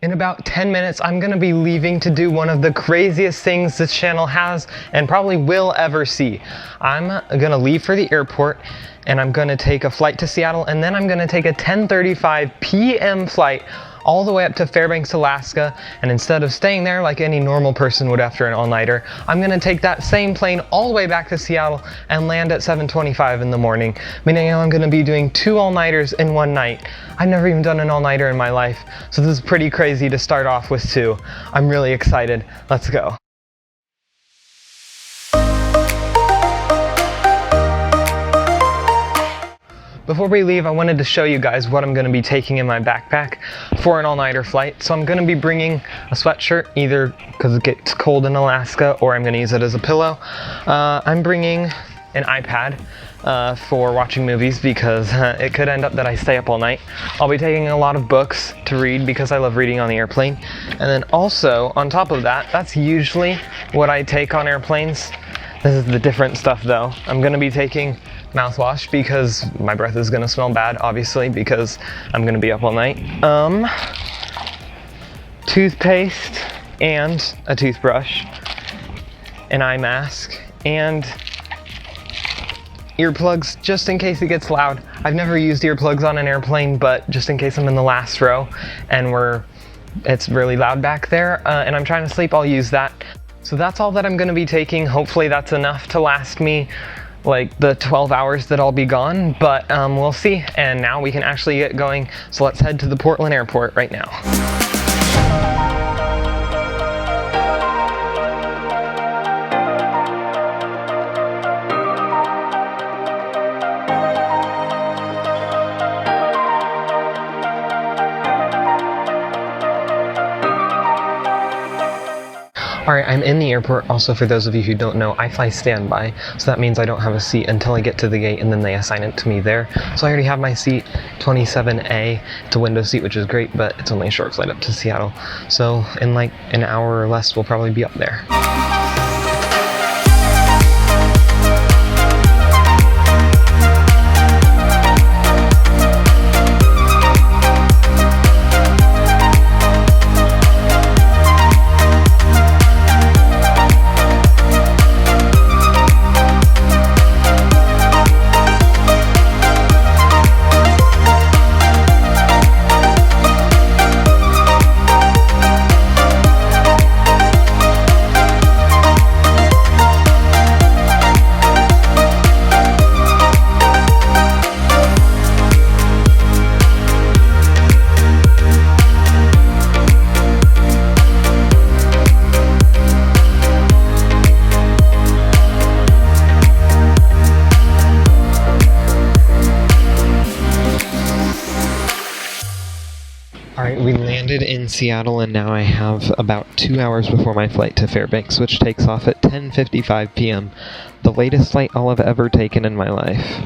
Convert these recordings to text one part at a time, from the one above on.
In about 10 minutes, I'm gonna be leaving to do one of the craziest things this channel has and probably will ever see. I'm gonna leave for the airport and I'm gonna take a flight to Seattle, and then I'm gonna take a 10:35 p.m. flight all the way up to Fairbanks, Alaska, and instead of staying there like any normal person would after an all-nighter, I'm gonna take that same plane all the way back to Seattle and land at 7:25 in the morning, meaning I'm gonna be doing 2 all-nighters in one night. I've never even done an all-nighter in my life, so this is pretty crazy to start off with 2. I'm really excited. Let's go. Before we leave, I wanted to show you guys what I'm going to be taking in my backpack for an all-nighter flight. So I'm going to be bringing a sweatshirt, either because it gets cold in Alaska or I'm going to use it as a pillow. I'm bringing an iPad for watching movies because it could end up that I stay up all night. I'll be taking a lot of books to read because I love reading on the airplane. And then also, on top of that, that's usually what I take on airplanes. This is the different stuff though. I'm going to be taking mouthwash because my breath is gonna smell bad, obviously, because I'm gonna be up all night. Toothpaste and a toothbrush, an eye mask, and earplugs just in case it gets loud. I've never used earplugs on an airplane, but just in case I'm in the last row and it's really loud back there and I'm trying to sleep, I'll use that. So that's all that I'm gonna be taking. Hopefully that's enough to last me like the 12 hours that I'll be gone, but we'll see. And now we can actually get going. So let's head to the Portland airport right now. Alright, I'm in the airport. Also, for those of you who don't know, I fly standby, so that means I don't have a seat until I get to the gate and then they assign it to me there. So I already have my seat, 27A. It's a window seat, which is great, but it's only a short flight up to Seattle. So in like an hour or less, we'll probably be up there. Alright, we landed in Seattle and now I have about 2 hours before my flight to Fairbanks, which takes off at 10:55 p.m. The latest flight I'll have ever taken in my life.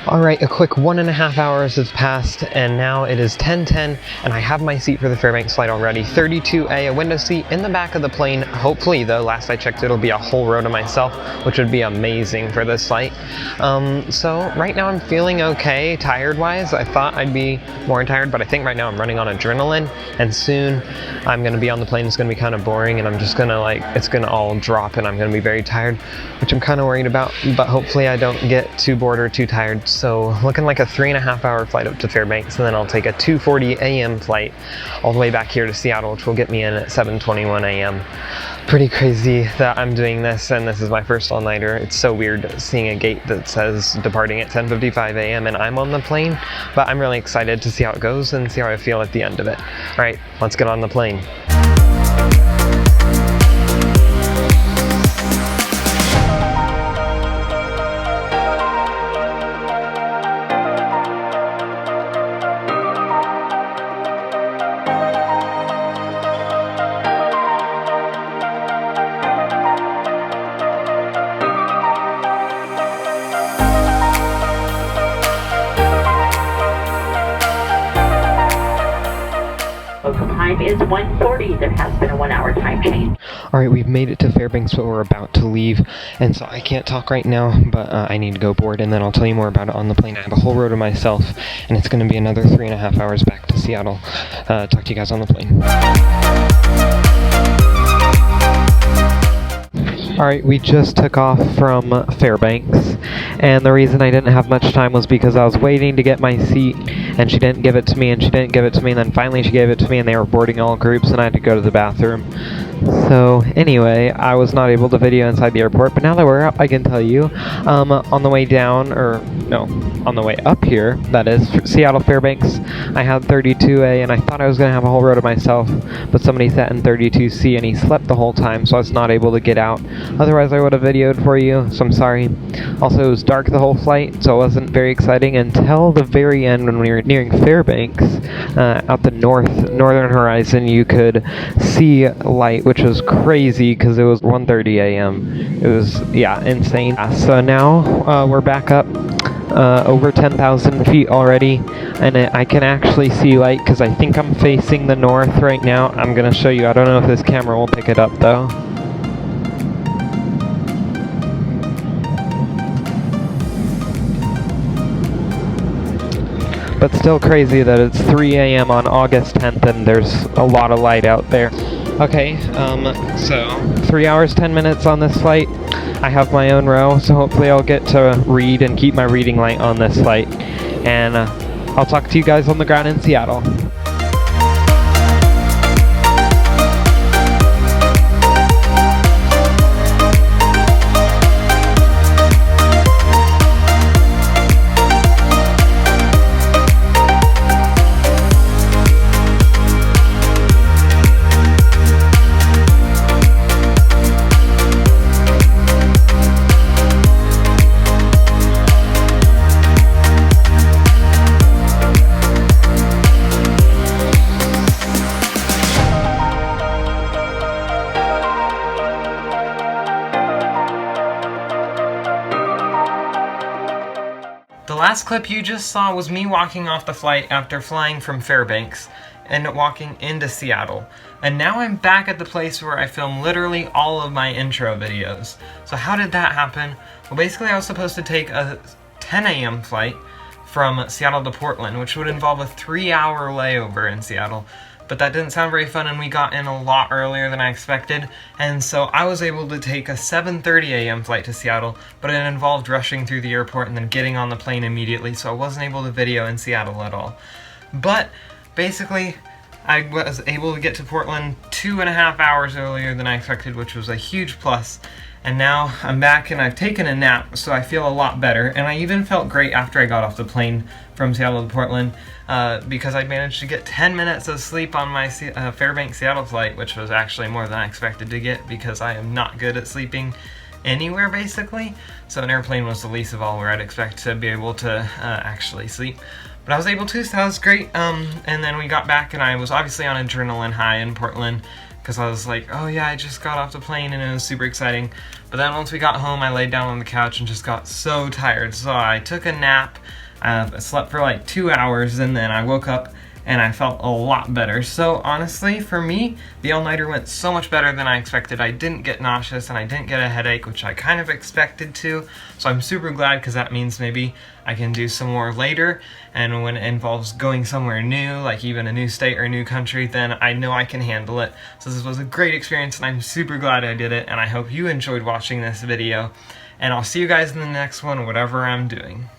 Alright, a quick 1.5 hours has passed, and now it is 10:10, and I have my seat for the Fairbanks flight already. 32A, a window seat in the back of the plane. Hopefully, though, last I checked, it'll be a whole row to myself, which would be amazing for this flight. So right now I'm feeling okay, tired-wise. I thought I'd be more tired, but I think right now I'm running on adrenaline, and soon I'm gonna be on the plane. It's gonna be kind of boring, and I'm just gonna it's gonna all drop, and I'm gonna be very tired, which I'm kind of worried about, but hopefully I don't get too bored or too tired. So looking like a 3.5 hour flight up to Fairbanks, and then I'll take a 2:40 a.m. flight all the way back here to Seattle, which will get me in at 7:21 a.m. Pretty crazy that I'm doing this, and this is my first all-nighter. It's so weird seeing a gate that says departing at 10:55 a.m. and I'm on the plane, but I'm really excited to see how it goes and see how I feel at the end of it. All right, let's get on the plane. Local time is 1:40. There has been a 1 hour time change. Alright, we've made it to Fairbanks, but we're about to leave, and so I can't talk right now, but I need to go board, and then I'll tell you more about it on the plane. I have a whole row to myself, and it's going to be another 3.5 hours back to Seattle. Talk to you guys on the plane. Alright, we just took off from Fairbanks, and the reason I didn't have much time was because I was waiting to get my seat, and she didn't give it to me, and she didn't give it to me, and then finally she gave it to me, and they were boarding all groups, and I had to go to the bathroom. So, anyway, I was not able to video inside the airport, but now that we're out, I can tell you, on the way down, on the way up here, that is, Seattle Fairbanks, I had 32A, and I thought I was going to have a whole row to myself, but somebody sat in 32C, and he slept the whole time, so I was not able to get out. Otherwise, I would have videoed for you, so I'm sorry. Also, it was dark the whole flight, so it wasn't very exciting until the very end when we were nearing Fairbanks. Out the northern horizon, you could see light, which was crazy because it was 1:30 a.m. It was, yeah, insane. So now we're back up over 10,000 feet already, and I can actually see light because I think I'm facing the north right now. I'm going to show you. I don't know if this camera will pick it up though. But still crazy that it's 3 a.m. on August 10th and there's a lot of light out there. Okay, so 3 hours, 10 minutes on this flight. I have my own row, so hopefully I'll get to read and keep my reading light on this flight. And I'll talk to you guys on the ground in Seattle. The last clip you just saw was me walking off the flight after flying from Fairbanks and walking into Seattle. And now I'm back at the place where I film literally all of my intro videos. So how did that happen? Well, basically I was supposed to take a 10 a.m. flight from Seattle to Portland, which would involve a 3-hour layover in Seattle. But that didn't sound very fun, and we got in a lot earlier than I expected, and so I was able to take a 7:30 a.m. flight to Seattle, but it involved rushing through the airport and then getting on the plane immediately, so I wasn't able to video in Seattle at all. But basically, I was able to get to Portland 2.5 hours earlier than I expected, which was a huge plus. And now I'm back and I've taken a nap, so I feel a lot better. And I even felt great after I got off the plane from Seattle to Portland because I managed to get 10 minutes of sleep on my Fairbanks Seattle flight, which was actually more than I expected to get because I am not good at sleeping anywhere basically. So an airplane was the least of all where I'd expect to be able to actually sleep. But I was able to, so that was great. And then we got back and I was obviously on adrenaline high in Portland, because I was like, oh yeah, I just got off the plane and it was super exciting. But then once we got home, I laid down on the couch and just got so tired. So I took a nap, I slept for like 2 hours, and then I woke up and I felt a lot better. So honestly, for me, the all-nighter went so much better than I expected. I didn't get nauseous and I didn't get a headache, which I kind of expected to. So I'm super glad, because that means maybe I can do some more later. And when it involves going somewhere new, like even a new state or a new country, then I know I can handle it. So this was a great experience and I'm super glad I did it. And I hope you enjoyed watching this video. And I'll see you guys in the next one, whatever I'm doing.